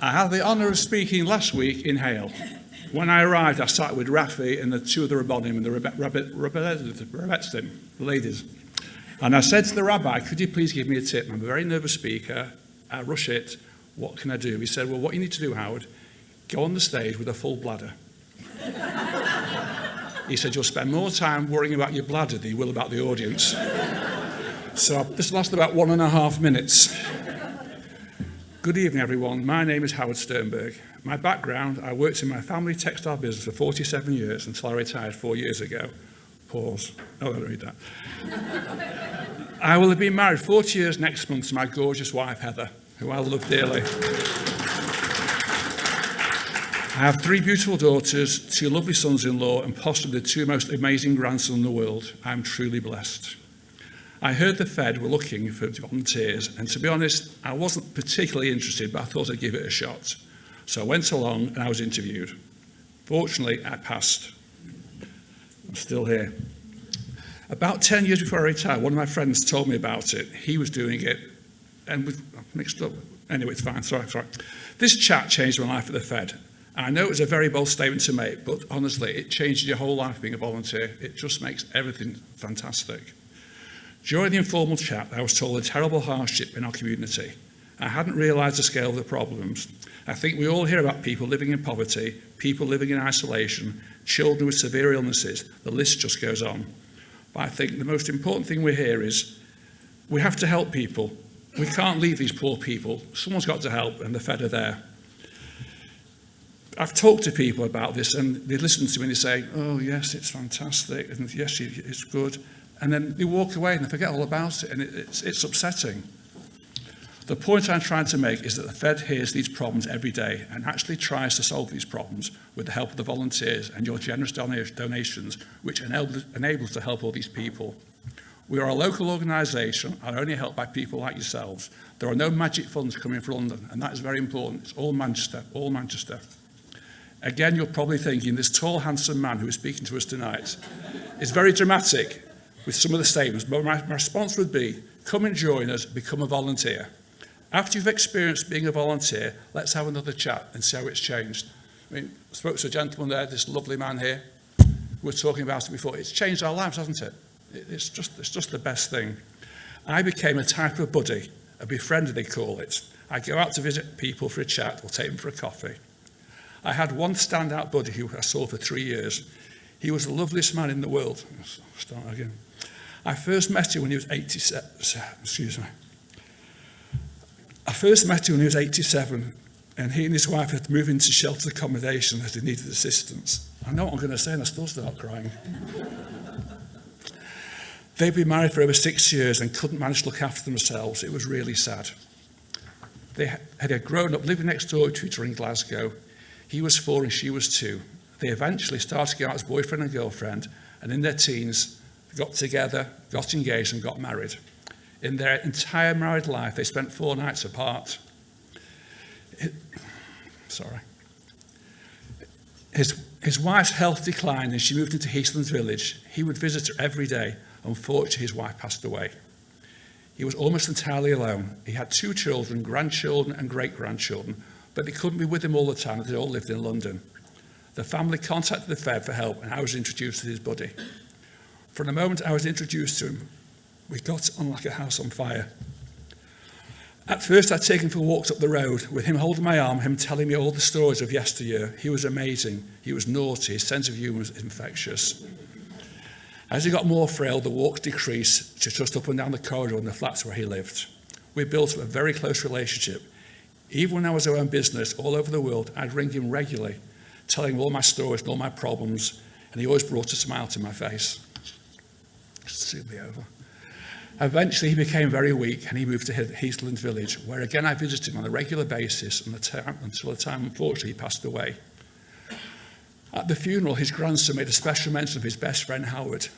I had the honour of speaking last week in Hale. When I arrived, I sat with Rafi and the two of the Rabbonim and the Rebbetzim, the ladies. And I said to the rabbi, could you please give me a tip? I'm a very nervous speaker. I rush it. What can I do? He said, well, what you need to do, Howard, go on the stage with a full bladder. He said, you'll spend more time worrying about your bladder than you will about the audience. So this lasted about 1.5 minutes. Good evening, everyone. My name is Howard Sternberg. My background, I worked in my family textile business for 47 years until I retired 4 years ago. Pause. Oh, I don't read that. I will have been married 40 years next month to my gorgeous wife, Heather, who I love dearly. I have 3 beautiful daughters, 2 lovely sons-in-law, and possibly the 2 most amazing grandsons in the world. I'm truly blessed. I heard the Fed were looking for volunteers, and to be honest, I wasn't particularly interested, but I thought I'd give it a shot. So I went along and I was interviewed. Fortunately, I passed. I'm still here. About 10 years before I retired, one of my friends told me about it. He was doing it, and we mixed up. Anyway, it's fine, sorry. This chat changed my life at the Fed. I know it was a very bold statement to make, but honestly, it changed your whole life being a volunteer. It just makes everything fantastic. During the informal chat, I was told a terrible hardship in our community. I hadn't realised the scale of the problems. I think we all hear about people living in poverty, people living in isolation, children with severe illnesses. The list just goes on. But I think the most important thing we hear is we have to help people. We can't leave these poor people. Someone's got to help, and the Fed are there. I've talked to people about this, and they listen to me and they say, oh, yes, it's fantastic, and yes, it's good. And then they walk away and they forget all about it, and it's upsetting. The point I'm trying to make is that the Fed hears these problems every day and actually tries to solve these problems with the help of the volunteers and your generous donations, which enable us to help all these people. We are a local organisation and only helped by people like yourselves. There are no magic funds coming from London, and that is very important. It's all Manchester, all Manchester. Again, you're probably thinking this tall, handsome man who is speaking to us tonight is very dramatic with some of the statements, but my response would be, come and join us, become a volunteer. After you've experienced being a volunteer, let's have another chat and see how it's changed. I mean, I spoke to a gentleman there, this lovely man here. We were talking about it before. It's changed our lives, hasn't it? It's just the best thing. I became a type of buddy, a befriender they call it. I go out to visit people for a chat or take them for a coffee. I had one standout buddy who I saw for 3 years. He was the loveliest man in the world. Start again. I first met him when he was 87. And he and his wife had moved into sheltered accommodation as they needed assistance. I know what I'm going to say, and I still start crying. They'd been married for over 6 years and couldn't manage to look after themselves. It was really sad. They had grown up living next door to each other in Glasgow. He was 4 and she was 2. They eventually started to go out as boyfriend and girlfriend, and in their teens, got together, got engaged, and got married. In their entire married life, they spent 4 nights apart. His wife's health declined, and she moved into Eastlands Village. He would visit her every day. Unfortunately, his wife passed away. He was almost entirely alone. He had 2 children, grandchildren, and great-grandchildren, but they couldn't be with him all the time. They all lived in London. The family contacted the Fed for help, and I was introduced to his buddy. From the moment I was introduced to him, we got on like a house on fire. At first, I'd taken him for walks up the road, with him holding my arm, him telling me all the stories of yesteryear. He was amazing. He was naughty. His sense of humour was infectious. As he got more frail, the walks decreased to just up and down the corridor in the flats where he lived. We built a very close relationship. Even when I was own business all over the world, I'd ring him regularly, telling him all my stories and all my problems, and he always brought a smile to my face. Soon be over. Eventually, he became very weak, and he moved to Eastlands Village, where again I visited him on a regular basis until the time, unfortunately, he passed away. At the funeral, his grandson made a special mention of his best friend, Howard.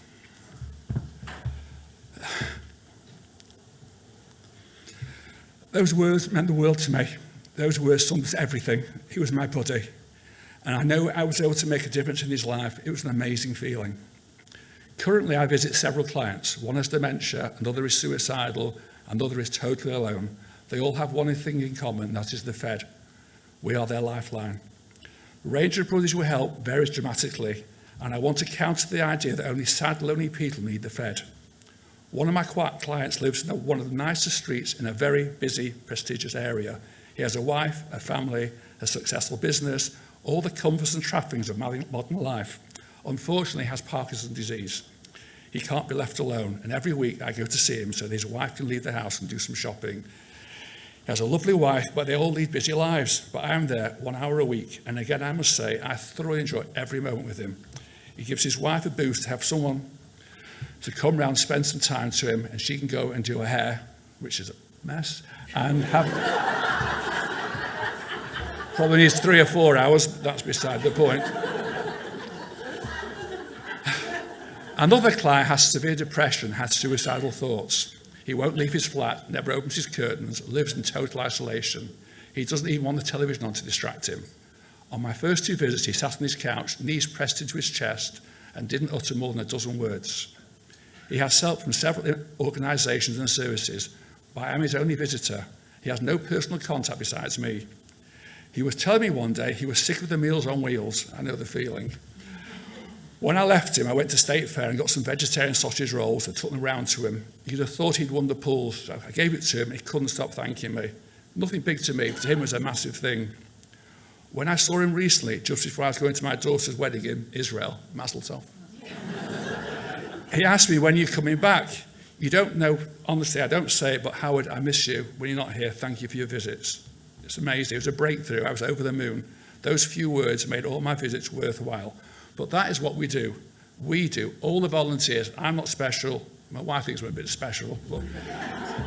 Those words meant the world to me. Those words summed everything. He was my buddy. And I know I was able to make a difference in his life. It was an amazing feeling. Currently, I visit several clients. One has dementia, another is suicidal, another is totally alone. They all have one thing in common, that is the Fed. We are their lifeline. Range of brothers we help varies dramatically, and I want to counter the idea that only sad, lonely people need the Fed. One of my clients lives in one of the nicest streets in a very busy, prestigious area. He has a wife, a family, a successful business, all the comforts and trappings of modern life. Unfortunately, he has Parkinson's disease. He can't be left alone, and every week I go to see him so that his wife can leave the house and do some shopping. He has a lovely wife, but they all lead busy lives. But I'm there 1 hour a week, and again, I must say, I thoroughly enjoy every moment with him. He gives his wife a boost to have someone to come round, spend some time to him, and she can go and do her hair, which is a mess, and have... Probably needs 3 or 4 hours, but that's beside the point. Another client has severe depression, has suicidal thoughts. He won't leave his flat, never opens his curtains, lives in total isolation. He doesn't even want the television on to distract him. On my first 2 visits, he sat on his couch, knees pressed into his chest, and didn't utter more than a dozen words. He has help from several organisations and services, but I am his only visitor. He has no personal contact besides me. He was telling me one day he was sick of the Meals on Wheels. I know the feeling. When I left him, I went to State Fair and got some vegetarian sausage rolls and took them round to him. You'd have thought he'd won the pools. So I gave it to him and he couldn't stop thanking me. Nothing big to me, but to him it was a massive thing. When I saw him recently, just before I was going to my daughter's wedding in Israel, Mazel Tov, he asked me, when are you coming back? You don't know, honestly, I don't say it, but Howard, I miss you. When you're not here, thank you for your visits. It's amazing. It was a breakthrough. I was over the moon. Those few words made all my visits worthwhile. But that is what we do. We do. All the volunteers. I'm not special. My wife thinks we're a bit special.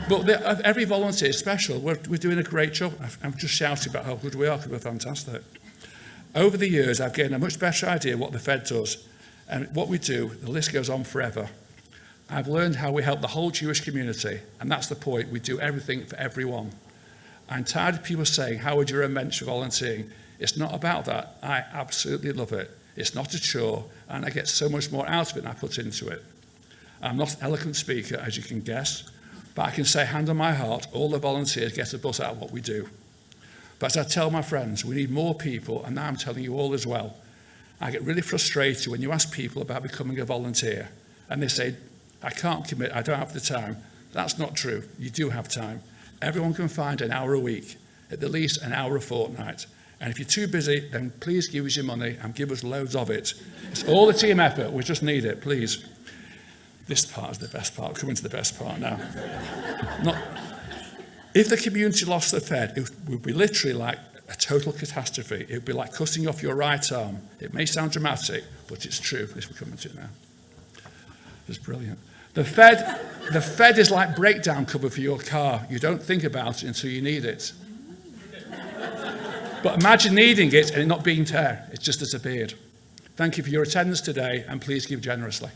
But every volunteer is special. We're doing a great job. I'm just shouting about how good we are because we're fantastic. Over the years, I've gained a much better idea what the Fed does. And what we do, the list goes on forever. I've learned how we help the whole Jewish community. And that's the point. We do everything for everyone. I'm tired of people saying, Howard, you're a mensch for volunteering. It's not about that. I absolutely love it. It's not a chore, and I get so much more out of it than I put into it. I'm not an eloquent speaker, as you can guess, but I can say, hand on my heart, all the volunteers get a buzz out of what we do. But as I tell my friends, we need more people, and now I'm telling you all as well. I get really frustrated when you ask people about becoming a volunteer, and they say, I can't commit, I don't have the time. That's not true. You do have time. Everyone can find an hour a week, at the least an hour a fortnight. And if you're too busy, then please give us your money and give us loads of it. It's all a team effort. We just need it, please. This part is the best part. Coming to the best part now. If the community lost the Fed, it would be literally like a total catastrophe. It would be like cutting off your right arm. It may sound dramatic, but it's true. This we're coming to it now. It's brilliant. The Fed is like breakdown cover for your car. You don't think about it until you need it. But imagine needing it and it not being there. It's just disappeared. Thank you for your attendance today, and please give generously.